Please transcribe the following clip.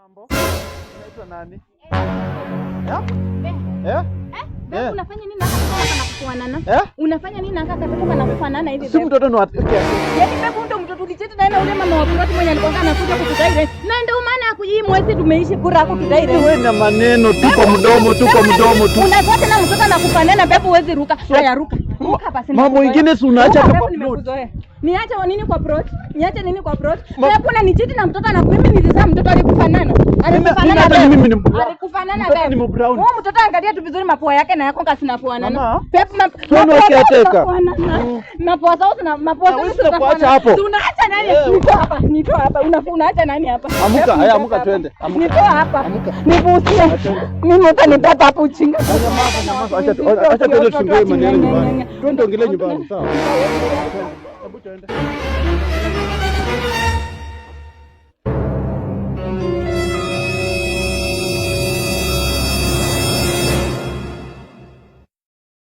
Mambo. Unaitwa nani? Unafanya nini hapa kufanana? Unafanya nini hapa kama kufanana hivi? Si mtoto ni wapi? Yaani bebe ndio mtoto ulicheti na ule mama wa Burati mwenye alikuwa anakuja kutudaire. Na ndio maana hii mwezi tumeishi bura kutudaire. Wewe na maneno tuko mdomo tu. Unatoa tena mtoto anakufanana bebe uwezi ruka. Haya ruka. Ruka basi. Mambo mengine si unaacha kwa plot. Niache nini kwa plot? Niache nini kwa plot? Wewe kuna nicheti na mtoto anakuimi nilizaa mtoto alikufanana. Hata mimi ni alikufanana bebe. Ni brown. Wewe mtoto angalia tu vizuri mapua yake na yako kasi nafuanana. Pepe mapua zao na mapua zao tunakuacha hapo. Tunaacha nani? Nitoa hapa. Unaacha nani hapa? Amuka, haya amuka twende. Nitoa hapa. Nivusie. Mimi utanipata hapo uchinga. Acha twende tufungue maneno nyumbani. Twende ongelee nyumbani, sawa? Hebu twende.